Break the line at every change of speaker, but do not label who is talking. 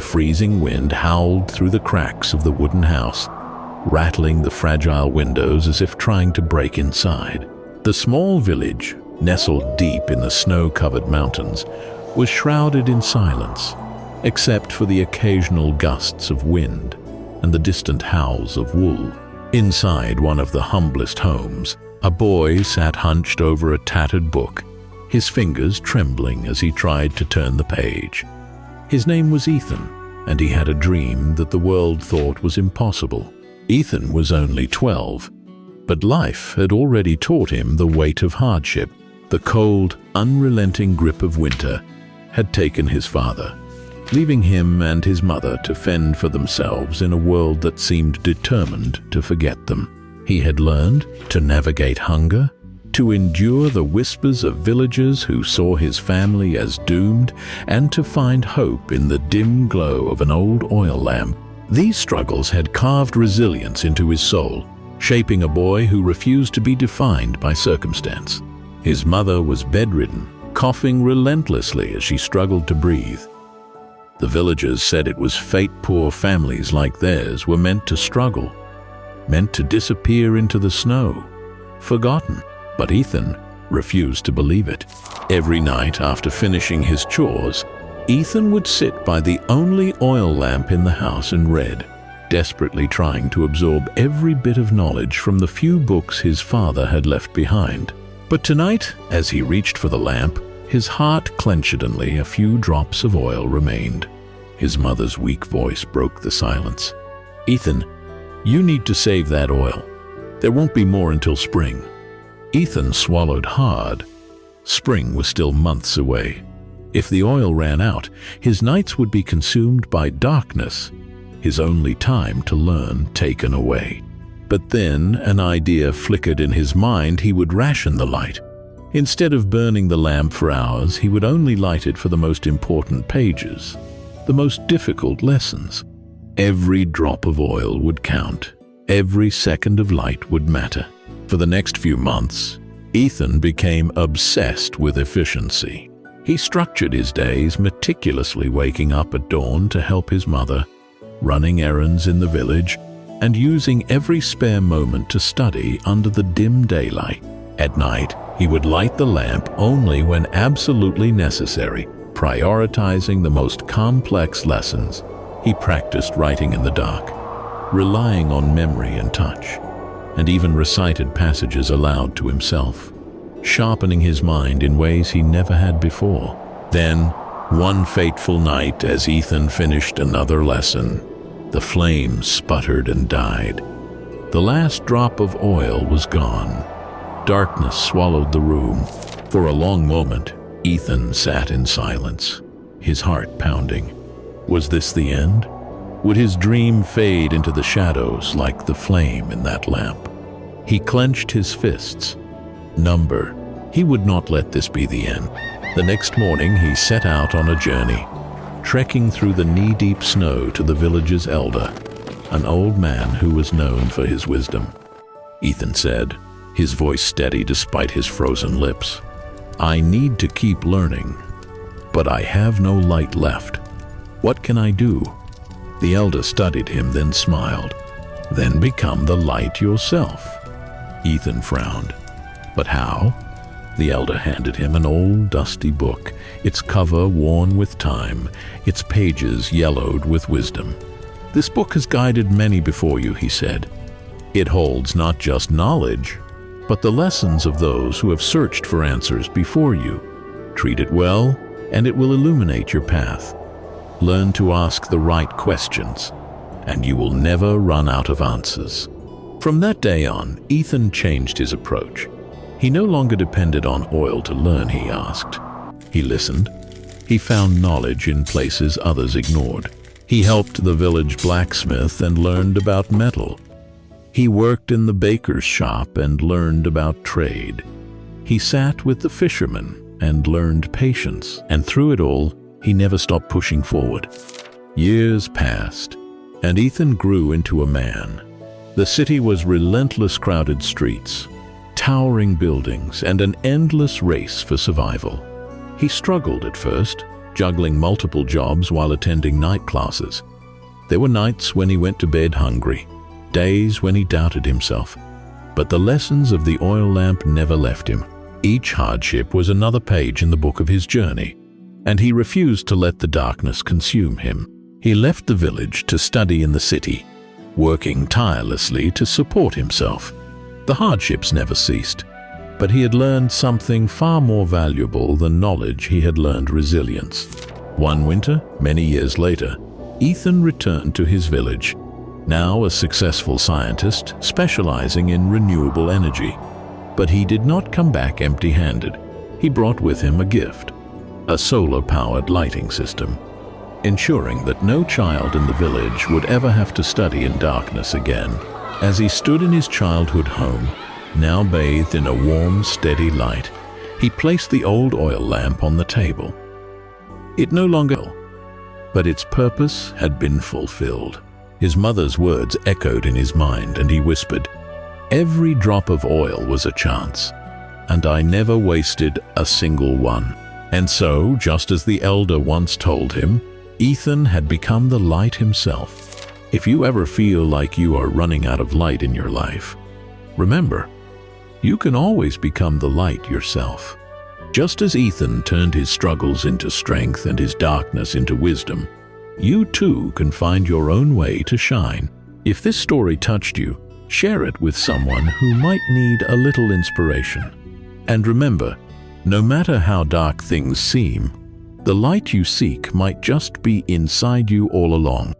freezing wind howled through the cracks of the wooden house, rattling the fragile windows as if trying to break inside. The small village, nestled deep in the snow-covered mountains, was shrouded in silence, except for the occasional gusts of wind and the distant howls of wool. Inside one of the humblest homes, a boy sat hunched over a tattered book, his fingers trembling as he tried to turn the page. His name was Ethan, and he had a dream that the world thought was impossible. Ethan was only 12, but life had already taught him the weight of hardship. The cold, unrelenting grip of winter had taken his father, leaving him and his mother to fend for themselves in a world that seemed determined to forget them. He had learned to navigate hunger, to endure the whispers of villagers who saw his family as doomed, and to find hope in the dim glow of an old oil lamp. These struggles had carved resilience into his soul, shaping a boy who refused to be defined by circumstance. His mother was bedridden, coughing relentlessly as she struggled to breathe. The villagers said it was fate poor families like theirs were meant to struggle, meant to disappear into the snow, forgotten. But Ethan refused to believe it. Every night after finishing his chores, Ethan would sit by the only oil lamp in the house and read, desperately trying to absorb every bit of knowledge from the few books his father had left behind. But tonight, as he reached for the lamp, his heart clenched suddenly. A few drops of oil remained. His mother's weak voice broke the silence. "Ethan, you need to save that oil. There won't be more until spring." Ethan swallowed hard. Spring was still months away. If the oil ran out, his nights would be consumed by darkness, his only time to learn taken away. But then an idea flickered in his mind. He would ration the light. Instead of burning the lamp for hours, he would only light it for the most important pages, the most difficult lessons. Every drop of oil would count. Every second of light would matter. For the next few months, Ethan became obsessed with efficiency. He structured his days meticulously, waking up at dawn to help his mother, running errands in the village, and using every spare moment to study under the dim daylight. At night, he would light the lamp only when absolutely necessary, prioritizing the most complex lessons. He practiced writing in the dark, relying on memory and touch, and even recited passages aloud to himself, sharpening his mind in ways he never had before. Then, one fateful night, as Ethan finished another lesson, the flame sputtered and died. The last drop of oil was gone. Darkness swallowed the room. For a long moment, Ethan sat in silence, his heart pounding. Was this the end? Would his dream fade into the shadows like the flame in that lamp? He clenched his fists. Number. He would not let this be the end. The next morning he set out on a journey, trekking through the knee-deep snow to the village's elder, an old man who was known for his wisdom. Ethan said, his voice steady despite his frozen lips, "I need to keep learning, but I have no light left. What can I do?" The elder studied him, then smiled. "Then become the light yourself." Ethan frowned. "But how?" The elder handed him an old, dusty book, its cover worn with time, its pages yellowed with wisdom. "This book has guided many before you," he said. "It holds not just knowledge, but the lessons of those who have searched for answers before you. Treat it well, and it will illuminate your path. Learn to ask the right questions, and you will never run out of answers." From that day on, Ethan changed his approach. He no longer depended on oil to learn, he asked. He listened. He found knowledge in places others ignored. He helped the village blacksmith and learned about metal. He worked in the baker's shop and learned about trade. He sat with the fishermen and learned patience, and through it all, he never stopped pushing forward. Years passed, and Ethan grew into a man. The city was relentless, crowded streets, towering buildings, and an endless race for survival. He struggled at first, juggling multiple jobs while attending night classes. There were nights when he went to bed hungry, days when he doubted himself. But the lessons of the oil lamp never left him. Each hardship was another page in the book of his journey, and he refused to let the darkness consume him. He left the village to study in the city, working tirelessly to support himself. The hardships never ceased, but he had learned something far more valuable than knowledge. He had learned resilience. One winter, many years later, Ethan returned to his village, now a successful scientist specializing in renewable energy. But he did not come back empty-handed. He brought with him a gift, a solar-powered lighting system, ensuring that no child in the village would ever have to study in darkness again. As he stood in his childhood home, now bathed in a warm, steady light, he placed the old oil lamp on the table. It no longer, but its purpose had been fulfilled. His mother's words echoed in his mind, and he whispered, "Every drop of oil was a chance, and I never wasted a single one." And so, just as the elder once told him, Ethan had become the light himself. If you ever feel like you are running out of light in your life, remember, you can always become the light yourself. Just as Ethan turned his struggles into strength and his darkness into wisdom, you too can find your own way to shine. If this story touched you, share it with someone who might need a little inspiration. And remember, no matter how dark things seem, the light you seek might just be inside you all along.